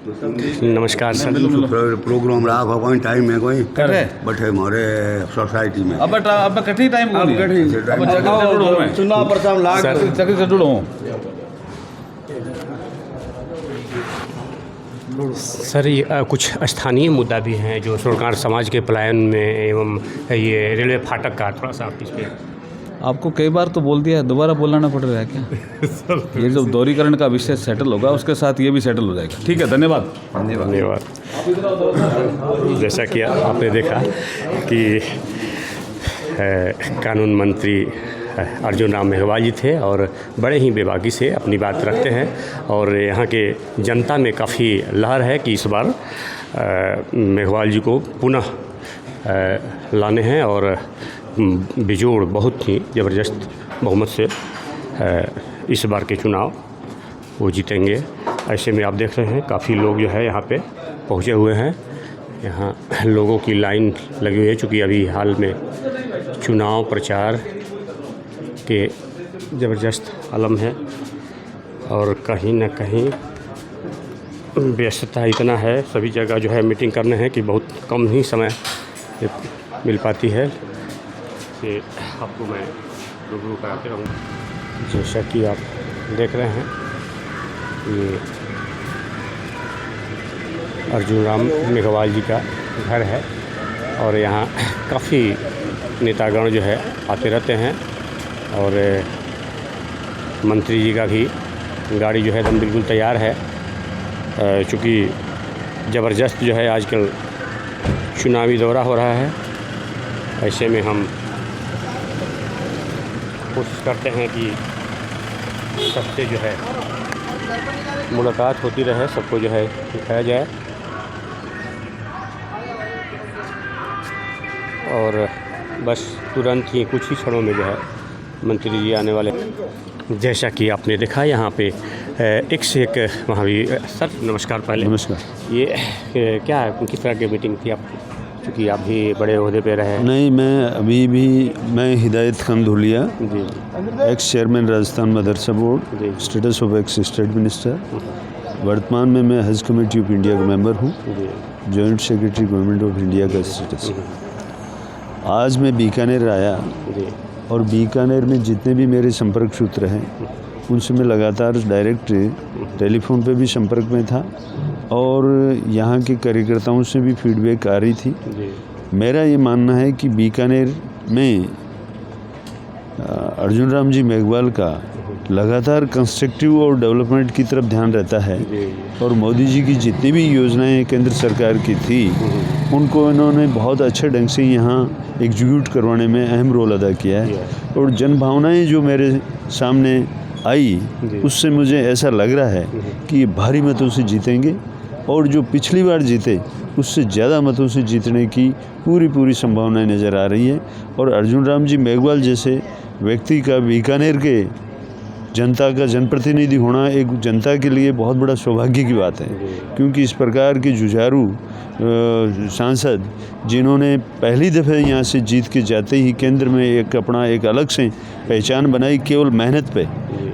नमस्कार sir. Programme रहा कोई टाइम में कोई करे बट हमारे सोसाइटी में अब कठी टाइम को चुनाव प्रचार लाग चक्कर से जुड़ो सर ये कुछ स्थानीय मुद्दा भी हैं जो सरकार समाज के पलायन में एवं ये रेलवे फाटक का थोड़ा सा आप इस पे आपको कई बार तो बोल दिया है, दोबारा बोलाना पड़ रहा है क्या? ये जब दोहरीकरण का विषय सेटल होगा उसके साथ ये भी सेटल हो जाएगा। ठीक है, धन्यवाद। धन्यवाद। जैसा कि आपने देखा कि कानून मंत्री अर्जुन राम मेघवाल जी थे और बड़े ही बेबाकी से अपनी बात रखते हैं और यहाँ के जनता में काफ़ी लहर है कि इस बार मेघवाल जी को पुनः लाने हैं और बेजोड़ बहुत ही ज़बरदस्त बहुमत से इस बार के चुनाव वो जीतेंगे। ऐसे में आप देख रहे हैं काफ़ी लोग जो है यहाँ पे पहुँचे हुए हैं। यहाँ लोगों की लाइन लगी हुई है चूँकि अभी हाल में चुनाव प्रचार के ज़बरदस्त आलम है और कहीं ना कहीं व्यस्तता इतना है, सभी जगह जो है मीटिंग करने हैं कि बहुत कम ही समय मिल पाती है। कि आपको मैं रूबरू कराते रहूँगा। जैसा कि आप देख रहे हैं ये अर्जुन राम मेघवाल जी का घर है और यहाँ काफ़ी नेतागण जो है आते रहते हैं और मंत्री जी का भी गाड़ी जो है एकदम बिल्कुल तैयार है। चूँकि ज़बरदस्त जो है आजकल चुनावी दौरा हो रहा है, ऐसे में हम कोशिश करते हैं कि सबसे जो है मुलाकात होती रहे, सबको जो है दिखाया जाए और बस तुरंत ही कुछ ही क्षणों में जो है मंत्री जी आने वाले। जैसा कि आपने देखा यहाँ पे एक से एक वहाँ भी सर नमस्कार। पहले नमस्कार। ये क्या किस तरह की मीटिंग थी आपकी, क्योंकि आप भी बड़े ओहदे पे रहे? नहीं, मैं हिदायत Khan Dhulia, x chairman Rajasthan Madrasa board, status of x state minister. वर्तमान में मैं हज कमेटी ऑफ इंडिया का मेंबर हूँ, joint secretary government of India का स्टेटस है। आज मैं बीकानेर आया और बीकानेर में जितने भी मेरे संपर्क सूत्र हैं उनसे मैं लगातार डायरेक्ट टेलीफोन पे भी संपर्क में था और यहाँ के कार्यकर्ताओं से भी फीडबैक आ रही थी। मेरा ये मानना है कि बीकानेर में अर्जुन राम जी मेघवाल का लगातार कंस्ट्रक्टिव और डेवलपमेंट की तरफ ध्यान रहता है और मोदी जी की जितनी भी योजनाएं केंद्र सरकार की थी उनको इन्होंने बहुत अच्छे ढंग से यहाँ एग्जीक्यूट करवाने में अहम रोल अदा किया है और जन भावनाएँ जो मेरे सामने आई उससे मुझे ऐसा लग रहा है कि ये भारी मतों से जीतेंगे और जो पिछली बार जीते उससे ज़्यादा मतों से जीतने की पूरी संभावनाएं नज़र आ रही है। और अर्जुन राम जी मेघवाल जैसे व्यक्ति का बीकानेर के जनता का जनप्रतिनिधि होना एक जनता के लिए बहुत बड़ा सौभाग्य की बात है, क्योंकि इस प्रकार के जुझारू सांसद जिन्होंने पहली दफ़े यहाँ से जीत के जाते ही केंद्र में एक अलग से पहचान बनाई केवल मेहनत पे,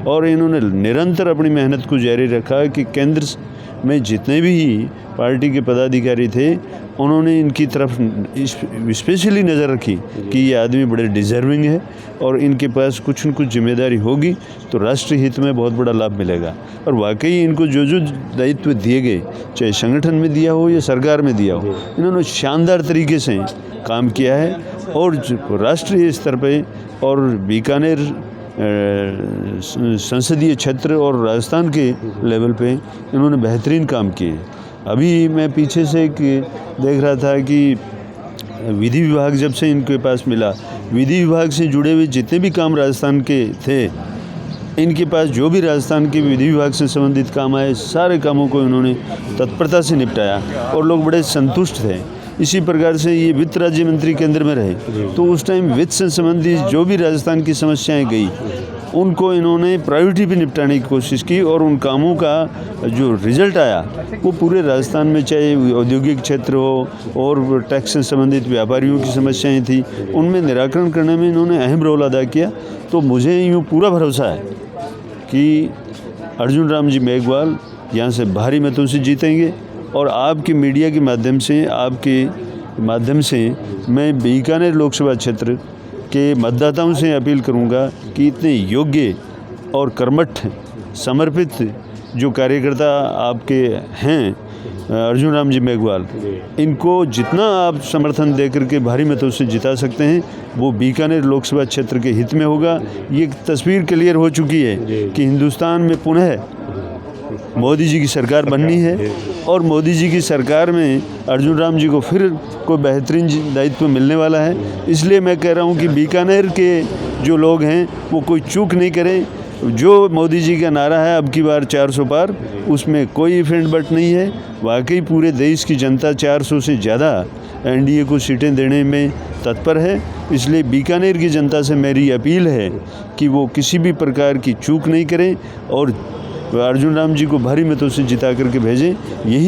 और इन्होंने निरंतर अपनी मेहनत को जारी रखा कि केंद्र में जितने भी पार्टी के पदाधिकारी थे उन्होंने इनकी तरफ स्पेशली नज़र रखी कि ये आदमी बड़े डिज़र्विंग है और इनके पास कुछ न कुछ जिम्मेदारी होगी तो राष्ट्रीय हित में बहुत बड़ा लाभ मिलेगा। और वाकई इनको जो दायित्व दिए गए, चाहे संगठन में दिया हो या सरकार में दिया हो, इन्होंने शानदार तरीके से काम किया है और राष्ट्रीय स्तर पे और बीकानेर संसदीय क्षेत्र और राजस्थान के लेवल पे इन्होंने बेहतरीन काम किए। अभी मैं पीछे से देख रहा था कि विधि विभाग जब से इनके पास मिला, विधि विभाग से जुड़े हुए जितने भी काम राजस्थान के थे, इनके पास जो भी राजस्थान के विधि विभाग से संबंधित काम आए सारे कामों को इन्होंने तत्परता से निपटाया और लोग बड़े संतुष्ट थे। इसी प्रकार से ये वित्त राज्य मंत्री केंद्र में रहे तो उस टाइम वित्त से संबंधित जो भी राजस्थान की समस्याएं गई उनको इन्होंने प्रायोरिटी पे निपटाने की कोशिश की और उन कामों का जो रिजल्ट आया वो पूरे राजस्थान में, चाहे औद्योगिक क्षेत्र हो और टैक्स से संबंधित व्यापारियों की समस्याएं थी, उनमें निराकरण करने में इन्होंने अहम रोल अदा किया। तो मुझे यूँ पूरा भरोसा है कि अर्जुन राम जी मेघवाल यहाँ से भारी मतों से जीतेंगे। और आपके मीडिया के माध्यम से मैं बीकानेर लोकसभा क्षेत्र के मतदाताओं से अपील करूँगा कि इतने योग्य और कर्मठ समर्पित जो कार्यकर्ता आपके हैं अर्जुन राम जी मेघवाल, इनको जितना आप समर्थन दे करके भारी मतों से जिता सकते हैं वो बीकानेर लोकसभा क्षेत्र के हित में होगा। ये तस्वीर क्लियर हो चुकी है कि हिंदुस्तान में पुनः मोदी जी की सरकार बननी है और मोदी जी की सरकार में अर्जुन राम जी को फिर कोई बेहतरीन दायित्व मिलने वाला है। इसलिए मैं कह रहा हूँ कि बीकानेर के जो लोग हैं वो कोई चूक नहीं करें। जो मोदी जी का नारा है अब की बार 400 पार, उसमें कोई इफेंट बट नहीं है। वाकई पूरे देश की जनता 400 से ज़्यादा एनडीए को सीटें देने में तत्पर है। इसलिए बीकानेर की जनता से मेरी अपील है कि वो किसी भी प्रकार की चूक नहीं करें और अर्जुन राम जी को भारी मतों से जिता करके भेजें। यही